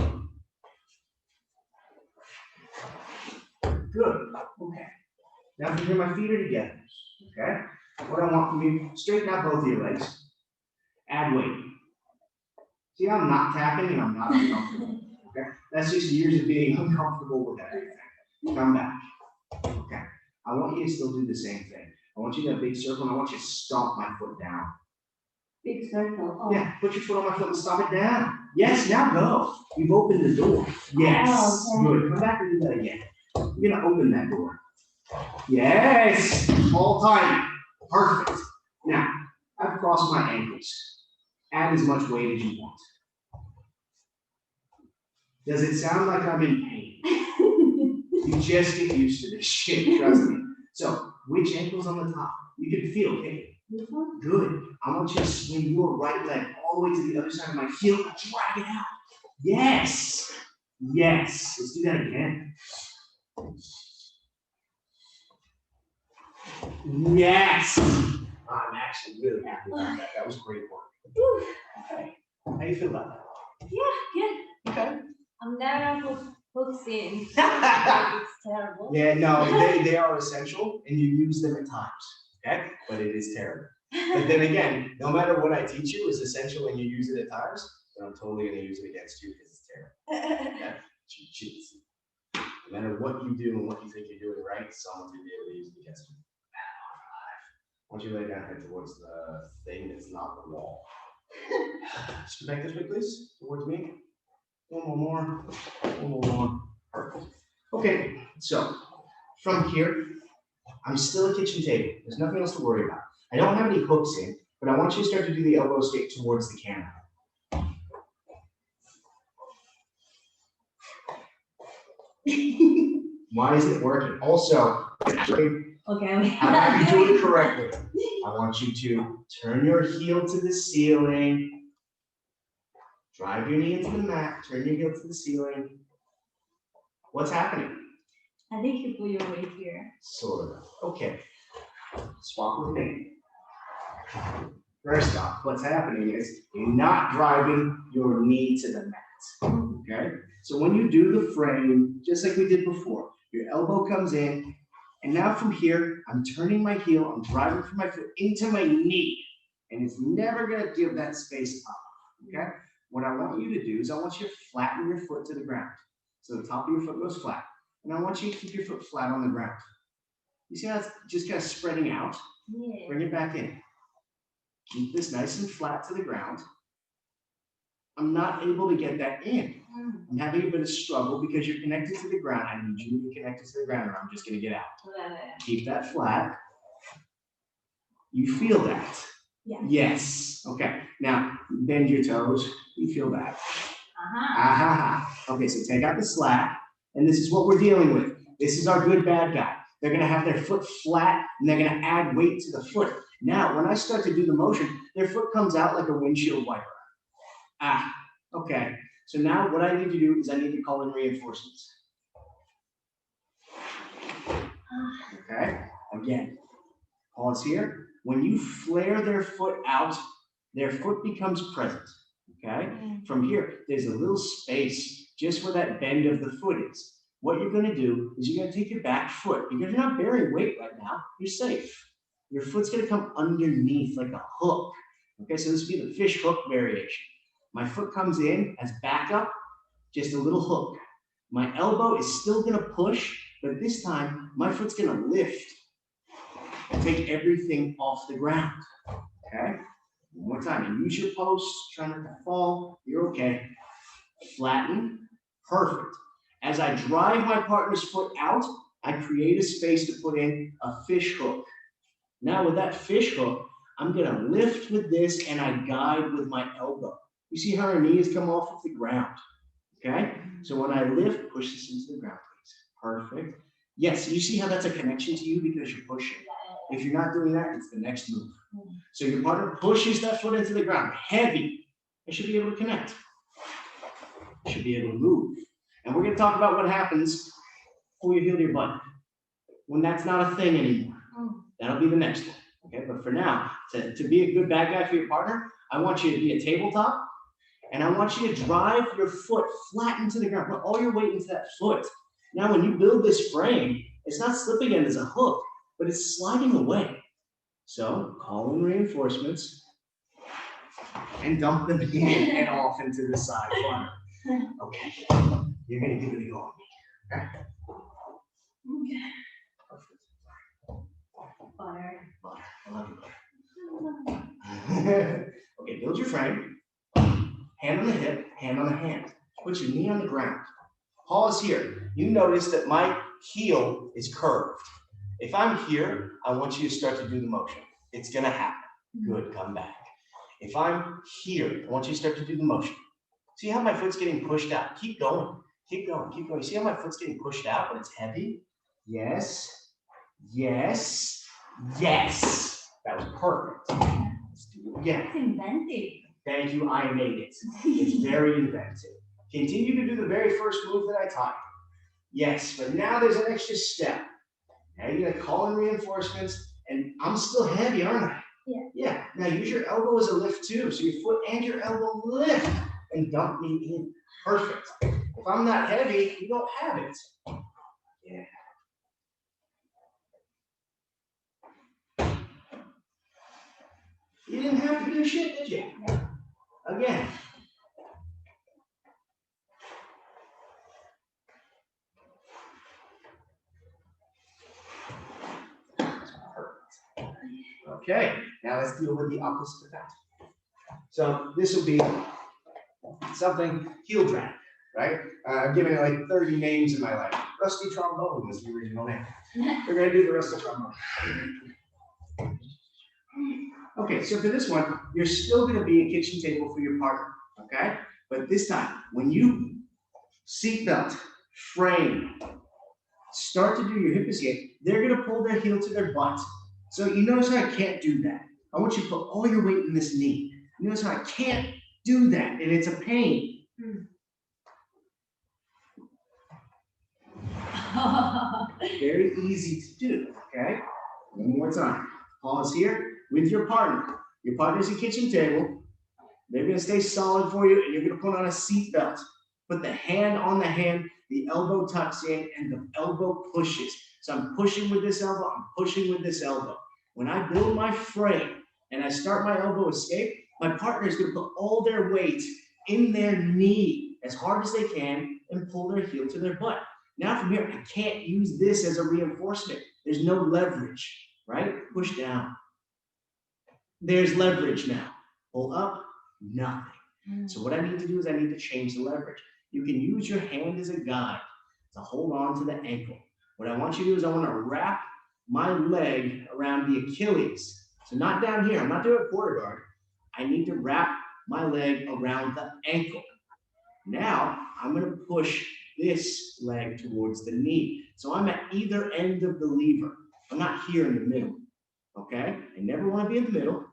Good. Okay. Now from here, my feet are together. Okay. What I want from you, straighten out both of your legs. Add weight. See how I'm not tapping and I'm not uncomfortable. Okay. That's just years of being uncomfortable with everything. Come back. Okay. I want you to still do the same thing. I want you to have a big circle and I want you to stomp my foot down. Big circle. Oh. Yeah, put your foot on my foot and stomp it down. Yes, now go. You've opened the door. Yes. Oh, okay. Good. Come back and do that again. You're gonna open that door. Yes. All time. Perfect. Now, I've crossed my ankles. Add as much weight as you want. Does it sound like I'm in pain? You just get used to this shit, trust me. So, which ankle's on the top? You can feel it. Good. I want you to swing your right leg all the way to the other side of my heel and drag it out. Yes. Yes. Let's do that again. Yes. I'm actually really happy about that. That was great work. Okay. How do you feel about that? Yeah, good. Okay. I'm never hooks in. It's terrible. Yeah, no, they are essential and you use them at times. Okay? But it is terrible. But then again, no matter what I teach you is essential and you use it at times, then I'm totally going to use it against you because it's terrible. Okay? Jiu-Jitsu. No matter what you do and what you think you're doing right, someone's going to be able to use it against you. I want you to lay down head towards the thing that's not the wall. Just go back this way, please. Towards me. One more. Perfect. Okay, so from here, I'm still a kitchen table. There's nothing else to worry about. I don't have any hooks in, but I want you to start to do the elbow stick towards the camera. Why isn't it working? Also, Okay. how do you do it correctly? I want you to turn your heel to the ceiling. Drive your knee into the mat. Turn your heel to the ceiling. What's happening? I think you put your weight here. Sort of. Okay. Swap with me. First off, what's happening is you're not driving your knee to the mat. Okay? So when you do the frame, just like we did before, your elbow comes in, and now from here, I'm turning my heel, I'm driving from my foot into my knee, and it's never gonna give that space up. Okay? What I want you to do is I want you to flatten your foot to the ground. So the top of your foot goes flat. And I want you to keep your foot flat on the ground. You see how it's just kind of spreading out? Yeah. Bring it back in. Keep this nice and flat to the ground. I'm not able to get that in. I'm having a bit of struggle because you're connected to the ground. I need you to be connected to the ground or I'm just going to get out. Keep that flat. You feel that? Yeah. Yes. Okay. Now, bend your toes. You feel that? Uh-huh. Aha. Okay, so take out the slack. And this is what we're dealing with. This is our good bad guy. They're going to have their foot flat and they're going to add weight to the foot. Now, when I start to do the motion, their foot comes out like a windshield wiper. Ah, okay. So now what I need to do is I need to call in reinforcements. Okay, again, pause here. When you flare their foot out, their foot becomes present. Okay, from here, there's a little space just where that bend of the foot is. What you're going to do is you're going to take your back foot, because you're not bearing weight right now, you're safe. Your foot's going to come underneath like a hook. Okay, so this would be the fish hook variation. My foot comes in as backup, just a little hook. My elbow is still going to push, but this time my foot's going to lift and take everything off the ground. Okay, one more time. And use your post, try not to fall. You're okay. Flatten. Perfect. As I drive my partner's foot out, I create a space to put in a fish hook. Now with that fish hook, I'm gonna lift with this and I guide with my elbow. You see how our knees come off of the ground, okay? So when I lift, push this into the ground, please. Perfect. Yes, you see how that's a connection to you because you're pushing. If you're not doing that, it's the next move. So your partner pushes that foot into the ground, heavy. It should be able to connect. It should be able to move. And we're gonna talk about what happens. Pull your heel to your butt. When that's not a thing anymore. That'll be the next one. Okay, but for now, to be a good bad guy for your partner, I want you to be a tabletop, and I want you to drive your foot flat into the ground. Put all your weight into that foot. Now, when you build this frame, it's not slipping in as a hook, but it's sliding away. So call in reinforcements and dump them in and off into the side corner. Okay, you're gonna give it a go. Okay. Butter. I love you, butter. Okay, build your frame. Hand on the hip, hand on the hand. Put your knee on the ground. Pause here. You notice that my heel is curved. If I'm here, I want you to start to do the motion. It's gonna happen. Good, come back. If I'm here, I want you to start to do the motion. See how my foot's getting pushed out? Keep going, keep going, keep going. See how my foot's getting pushed out when it's heavy? Yes, yes, yes. That was perfect. Let's do it again. It's inventive. Thank you, I made it. It's very inventive. Continue to do the very first move that I taught you. Yes, but now there's an extra step. Now you're gonna call in reinforcements, and I'm still heavy, aren't I? Yeah. Yeah, now use your elbow as a lift too. So your foot and your elbow lift and dump me in. Perfect. If I'm not heavy, you don't have it. Yeah. You didn't have to do shit, did you? Yeah. Again. Okay, now let's deal with the opposite of that. So this will be something heel drag, right? I've given it like 30 names in my life. Rusty trombone was the original name. We're gonna do the rusty trombone. Okay, so for this one, you're still gonna be a kitchen table for your partner, okay? But this time, when you seatbelt, frame, start to do your hip escape, they're gonna pull their heel to their butt. So you notice how I can't do that. I want you to put all your weight in this knee. You notice how I can't do that, and it's a pain. Very easy to do, okay? One more time. Pause here with your partner. Your partner's a kitchen table. They're gonna stay solid for you, and you're gonna put on a seat belt. Put the hand on the hand, the elbow tucks in, and the elbow pushes. So I'm pushing with this elbow, I'm pushing with this elbow. When I build my frame and I start my elbow escape, my partner is gonna put all their weight in their knee as hard as they can and pull their heel to their butt. Now from here, I can't use this as a reinforcement. There's no leverage, right? Push down. There's leverage now. Pull up, nothing. So what I need to do is I need to change the leverage. You can use your hand as a guide to hold on to the ankle. What I want you to do is I want to wrap my leg around the Achilles. So not down here, I'm not doing a quarter guard. I need to wrap my leg around the ankle. Now I'm going to push this leg towards the knee. So I'm at either end of the lever. I'm not here in the middle, okay? I never want to be in the middle.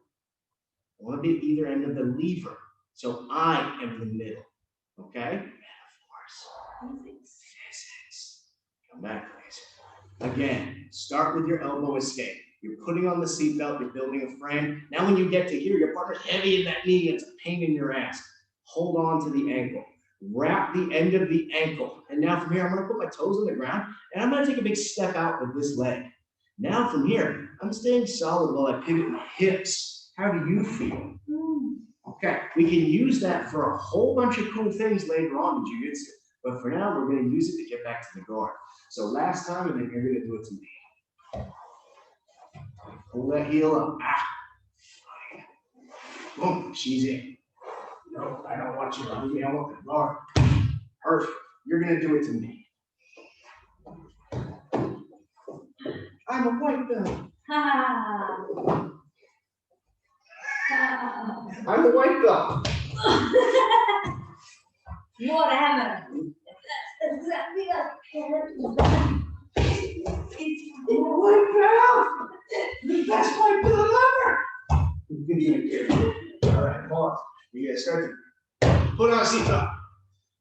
I want to be at either end of the lever. So I am the middle, okay? Metaphors. Physics. Come back, please. Again, start with your elbow escape. You're putting on the seatbelt, you're building a frame. Now when you get to here, your partner's heavy in that knee, it's a pain in your ass. Hold on to the ankle. Wrap the end of the ankle. And now from here, I'm gonna put my toes on the ground, and I'm gonna take a big step out with this leg. Now from here, I'm staying solid while I pivot my hips. How do you feel? Okay, we can use that for a whole bunch of cool things later on in Jiu-Jitsu. But for now, we're gonna use it to get back to the guard. So last time, and then you're gonna do it to me. Pull that heel up. Ah. Boom, she's in. No, I don't want you to leave me. I want the guard. Perfect. You're gonna do it to me. I'm a white belt. I'm the white belt. Whatever. I'm a white belt. The best white belt ever. All right, pause. You guys start to put on a seatbelt.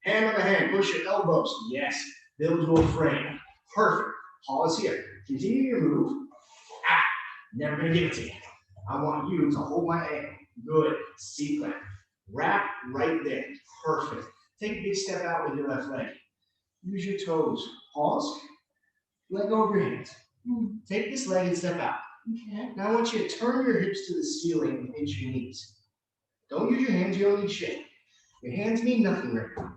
Hand on the hand, push your elbows. Yes, build your frame. Perfect. Pause here. Continue your move. Ah, never gonna give it to you. I want you to hold my ankle. Good. Seat plant. Wrap right there. Perfect. Take a big step out with your left leg. Use your toes. Pause. Let go of your hands. Take this leg and step out. Okay. Now I want you to turn your hips to the ceiling and pinch your knees. Don't use your hands, you don't need shit. Your hands mean nothing right now.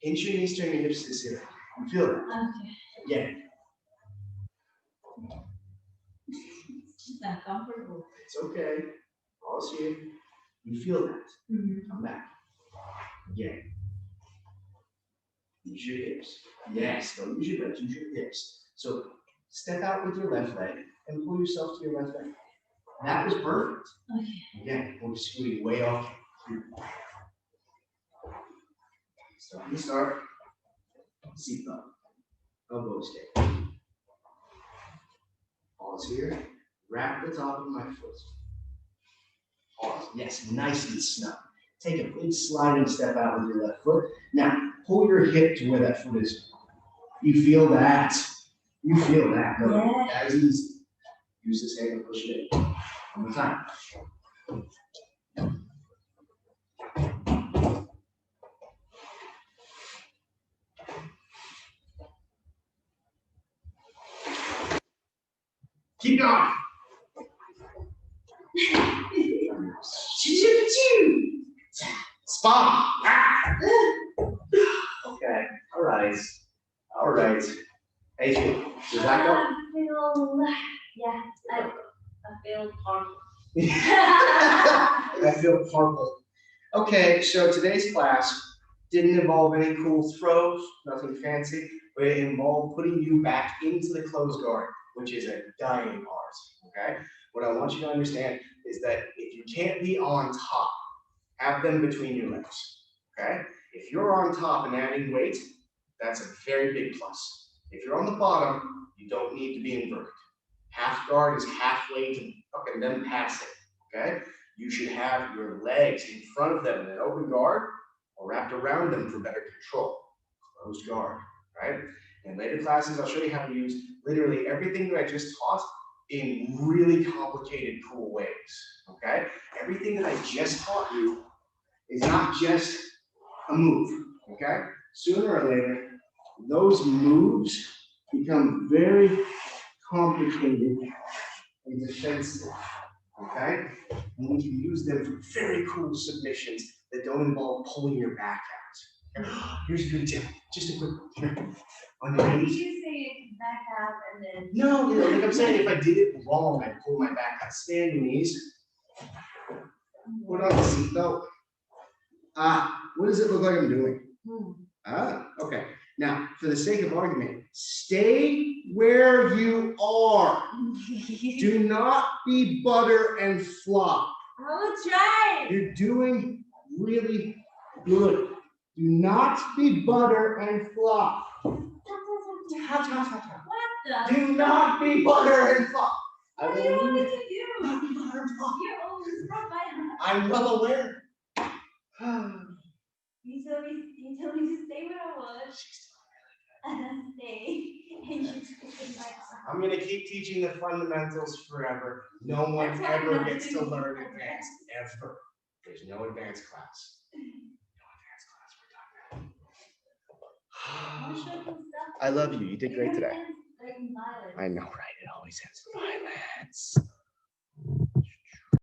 Pinch your knees, turn your hips to the ceiling. You feel that? Okay. Again. It's just uncomfortable. It's okay. Pause here. You feel that. Come back. Again. Use your hips. Yes, don't use your legs, use your hips. So step out with your left leg and pull yourself to your left leg. That was perfect. Okay. Again, we'll just squeeze way off. So I'm gonna start. Seatbelt. Elbow stay. Pause here. Wrap the top of my foot. Pause. Yes, nice and snug. Take a big sliding step out with your left foot. Now, pull your hip to where that foot is. You feel that. You feel that. No, Yeah. that is easy. Use this hand and push it in. One more time. Keep going. Spot. Ah. Okay. All right. All right. How you feel? Does that go? I feel horrible. I feel purple. Okay, so today's class didn't involve any cool throws, nothing fancy, but it involved putting you back into the closed guard, which is a dying art, okay? What I want you to understand is that if you can't be on top, have them between your legs, okay? If you're on top and adding weight, that's a very big plus. If you're on the bottom, you don't need to be inverted. Half guard is halfway to fucking them passing, okay? You should have your legs in front of them in an open guard or wrapped around them for better control. Closed guard, right? In later classes, I'll show you how to use literally everything that I just taught in really complicated, cool ways, okay? Everything that I just taught you is not just a move, okay? Sooner or later, those moves become very complicated and defensive, okay? And we can use them for very cool submissions that don't involve pulling your back out. Here's a good tip, just a quick one. Here. On your Did knees. you say back out and then? No, like I'm saying, if I did it wrong, I'd pull my back out. Stay on your knees. Put on the seatbelt. What does it look like I'm doing? Okay. Now, for the sake of argument, stay where you are. Do not be butter and flop. I'll try. You're doing really good. Do not be butter and flop. What the? Do not be butter and flop. What do you want me to do? Not be butter and flop. You're always from my hand. I'm well aware. You told me to stay where I was. And I stay. And you took my arm. I'm gonna keep teaching the fundamentals forever. No one That's why ever I'm not gets to doing learn it. advanced, ever. There's no advanced class. No advanced class, I'm we're sure done some now. stuff. I love you. You did great today. Like violence. I know, right? It always ends in violence.